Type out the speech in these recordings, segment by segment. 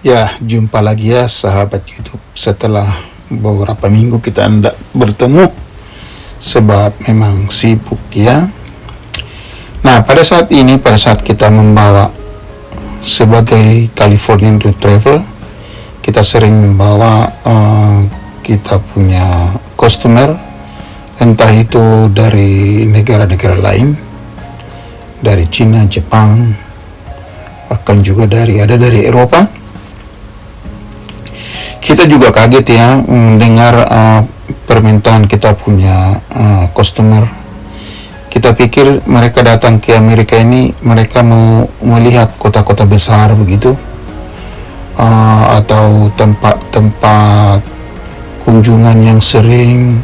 Ya, jumpa lagi ya sahabat YouTube. Setelah beberapa minggu kita tidak bertemu sebab memang sibuk ya. Nah, pada saat kita membawa sebagai Californian Road Travel, kita sering membawa kita punya customer, entah itu dari negara-negara lain, dari Cina, Jepang, bahkan juga dari Eropa. Kita juga kaget ya mendengar permintaan kita punya customer. Kita pikir mereka datang ke Amerika ini, mereka mau melihat kota-kota besar begitu, atau tempat-tempat kunjungan yang sering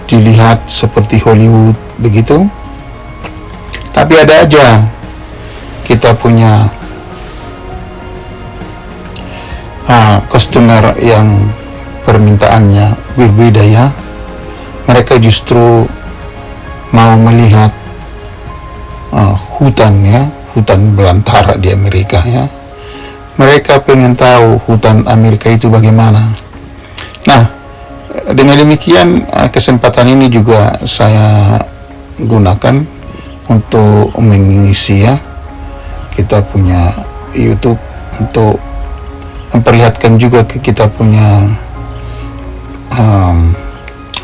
dilihat seperti Hollywood begitu. Tapi ada aja kita punya customer yang permintaannya berbeda ya. Mereka justru mau melihat hutan belantara di Amerika ya. Mereka pengen tahu hutan Amerika itu bagaimana. Nah, dengan demikian kesempatan ini juga saya gunakan untuk mengisi ya kita punya YouTube, untuk memperlihatkan juga ke kita punya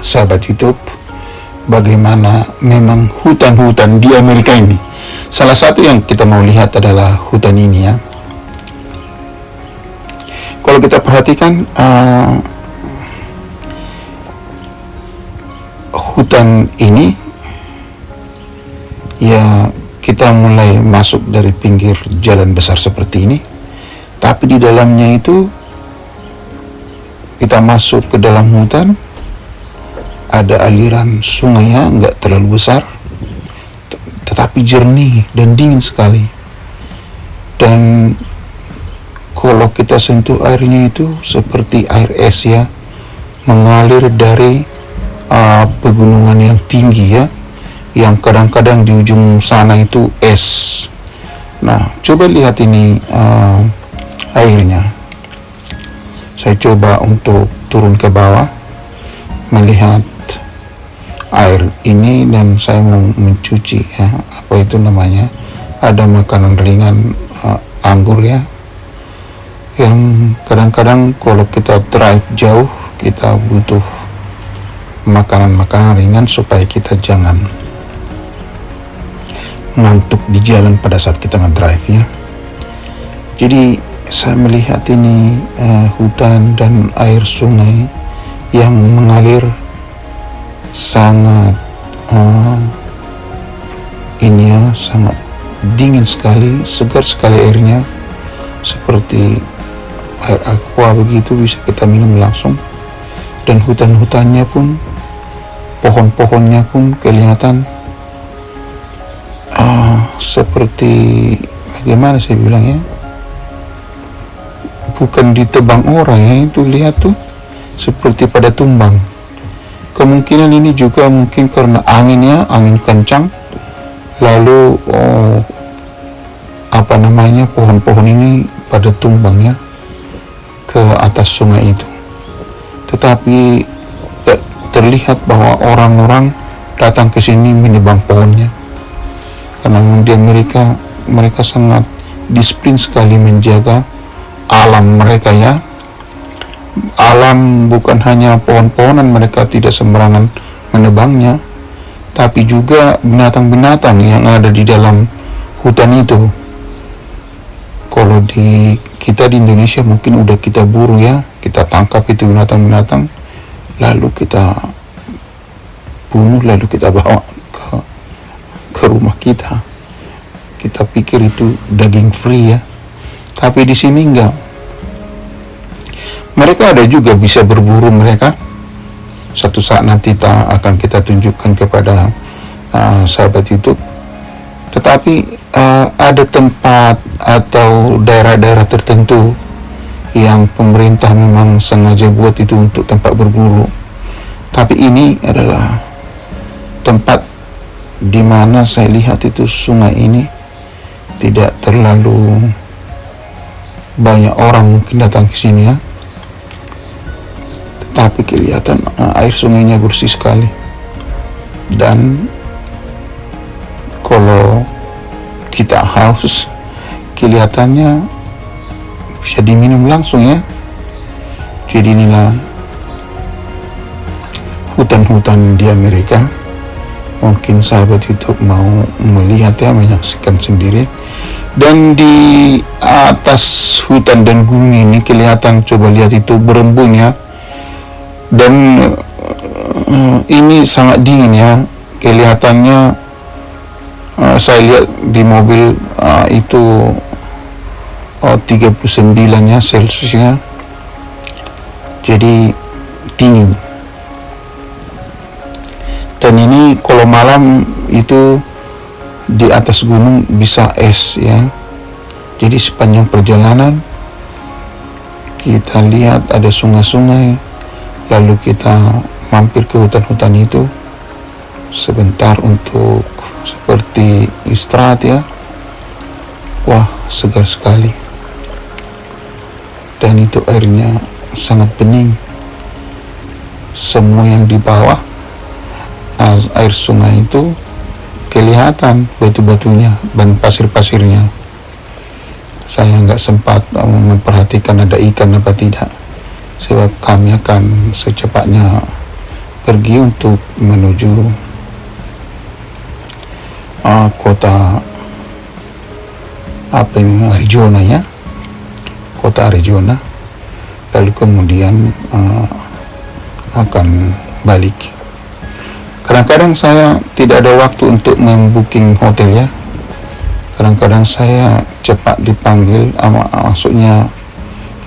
sahabat YouTube bagaimana memang hutan-hutan di Amerika ini. Salah satu yang kita mau lihat adalah hutan ini ya. Kalau kita perhatikan hutan ini ya, kita mulai masuk dari pinggir jalan besar seperti ini. Tapi di dalamnya itu kita masuk ke dalam hutan, ada aliran sungai ya, nggak terlalu besar, tetapi jernih dan dingin sekali. Dan kalau kita sentuh airnya itu seperti air es ya, mengalir dari pegunungan yang tinggi ya, yang kadang-kadang di ujung sana itu es. Nah, coba lihat ini airnya. Saya coba untuk turun ke bawah melihat air ini, dan saya mau mencuci ya, apa itu namanya, ada makanan ringan, anggur ya, yang kadang-kadang kalau kita drive jauh kita butuh makanan-makanan ringan supaya kita jangan ngantuk di jalan pada saat kita ngedrive ya. Jadi saya melihat ini hutan dan air sungai yang mengalir sangat sangat dingin sekali, segar sekali airnya, seperti air aqua begitu, bisa kita minum langsung. Dan hutan-hutannya pun, pohon-pohonnya pun kelihatan seperti bagaimana saya bilang ya, bukan ditebang orang ya, itu lihat tuh seperti pada tumbang. Kemungkinan ini juga mungkin karena angin kencang, lalu pohon-pohon ini pada tumbang ya ke atas sungai itu. Tetapi terlihat bahwa orang-orang datang ke sini menebang pohonnya, karena di Amerika mereka sangat disiplin sekali menjaga alam mereka ya. Alam bukan hanya pohon-pohonan, mereka tidak sembarangan menebangnya, tapi juga binatang-binatang yang ada di dalam hutan itu. Kalau kita di Indonesia mungkin udah kita buru ya, kita tangkap itu binatang-binatang, lalu kita bunuh, lalu kita bawa ke rumah kita. Kita pikir itu daging free ya. Tapi di sini enggak. Mereka ada juga bisa berburu mereka. Satu saat nanti akan kita tunjukkan kepada sahabat YouTube. Tetapi ada tempat atau daerah-daerah tertentu yang pemerintah memang sengaja buat itu untuk tempat berburu. Tapi ini adalah tempat di mana saya lihat itu sungai ini tidak terlalu banyak orang mungkin datang ke sini ya, tetapi kelihatan air sungainya bersih sekali. Dan kalau kita haus, kelihatannya bisa diminum langsung ya. Jadi inilah hutan-hutan di Amerika. Mungkin sahabat YouTube mau melihat ya, menyaksikan sendiri. Dan di atas hutan dan gunung ini kelihatan, coba lihat itu berembun ya. Dan ini sangat dingin ya. Kelihatannya saya lihat di mobil itu 39 ya Celsius ya. Jadi dingin. Dan ini kalau malam itu di atas gunung bisa es ya. Jadi sepanjang perjalanan kita lihat ada sungai-sungai, lalu kita mampir ke hutan-hutan itu sebentar untuk seperti istirahat ya. Wah, segar sekali. Dan itu airnya sangat bening. Semua yang di bawah air sungai itu kelihatan batu-batunya dan pasir-pasirnya. Saya nggak sempat memperhatikan ada ikan apa tidak, sebab kami akan secepatnya pergi untuk menuju kota apa ini, Arizona ya, kota Arizona. Lalu kemudian akan balik. Kadang-kadang saya tidak ada waktu untuk membooking hotel ya. Kadang-kadang saya cepat dipanggil, maksudnya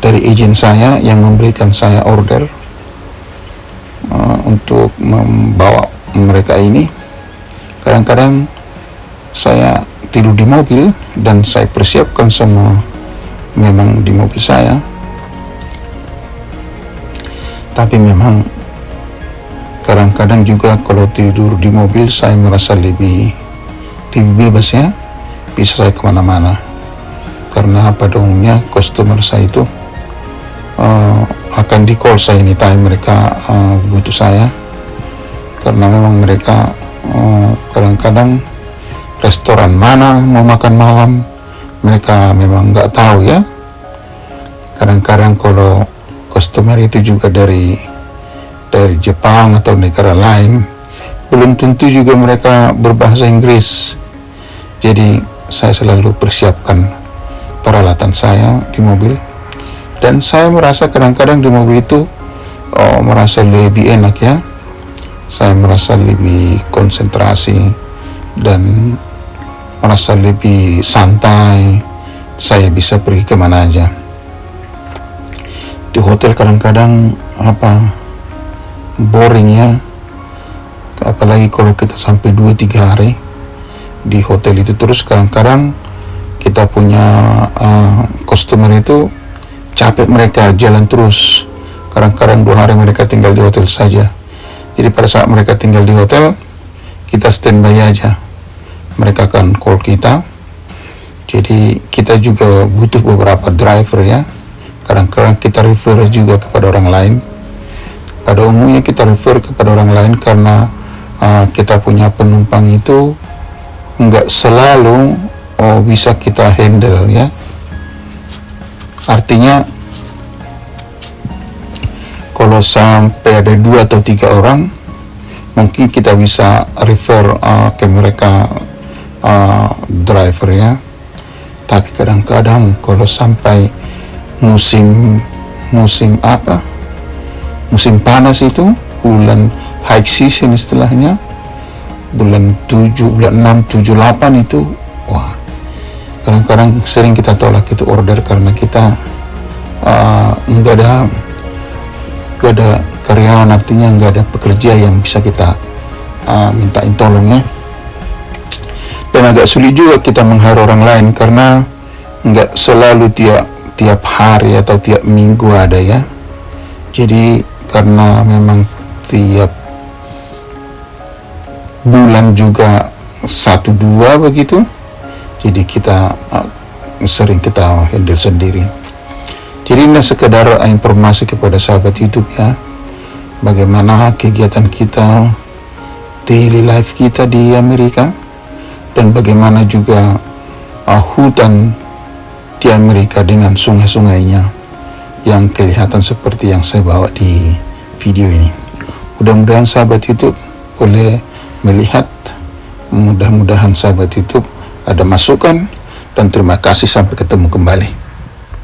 dari agen saya yang memberikan saya order untuk membawa mereka ini. Kadang-kadang saya tidur di mobil dan saya persiapkan semua memang di mobil saya. Tapi memang kadang-kadang juga kalau tidur di mobil saya merasa lebih bebas ya, bisa saya kemana-mana. Karena pada umumnya customer saya itu akan di call saya anytime mereka butuh saya. Karena memang mereka kadang-kadang restoran mana mau makan malam mereka memang nggak tahu ya. Kadang-kadang kalau customer itu juga dari Jepang atau negara lain, belum tentu juga mereka berbahasa Inggris. Jadi saya selalu persiapkan peralatan saya di mobil, dan saya merasa kadang-kadang di mobil itu merasa lebih enak ya. Saya merasa lebih konsentrasi dan merasa lebih santai. Saya bisa pergi kemana aja. Di hotel kadang-kadang boring ya, apalagi kalau kita sampai 2-3 hari di hotel itu terus. Kadang-kadang kita punya customer itu capek, mereka jalan terus. Kadang-kadang 2 hari mereka tinggal di hotel saja. Jadi pada saat mereka tinggal di hotel, kita standby aja, mereka akan call kita. Jadi kita juga butuh beberapa driver ya. Kadang-kadang kita refer juga kepada orang lain. Pada umumnya kita refer kepada orang lain karena kita punya penumpang itu nggak selalu bisa kita handle ya. Artinya kalau sampai ada 2 atau 3 orang, mungkin kita bisa refer ke mereka driver ya. Tapi kadang-kadang kalau sampai musim panas itu, bulan high season istilahnya, bulan 7, bulan 6, 7, 8 itu, wah, kadang-kadang sering kita tolak itu order karena kita nggak ada karyawan, artinya nggak ada pekerja yang bisa kita mintain tolong ya. Dan agak sulit juga kita meng-hire orang lain karena nggak selalu tiap hari atau tiap minggu ada ya. Jadi karena memang tiap bulan juga 1-2 begitu, jadi kita sering kita handle sendiri. Jadi ini sekedar informasi kepada sahabat YouTube ya, bagaimana kegiatan kita, daily life kita di Amerika, dan bagaimana juga hutan di Amerika dengan sungai-sungainya yang kelihatan seperti yang saya bawa di video ini. Mudah-mudahan sahabat YouTube boleh melihat, mudah-mudahan sahabat YouTube ada masukan, dan terima kasih, sampai ketemu kembali.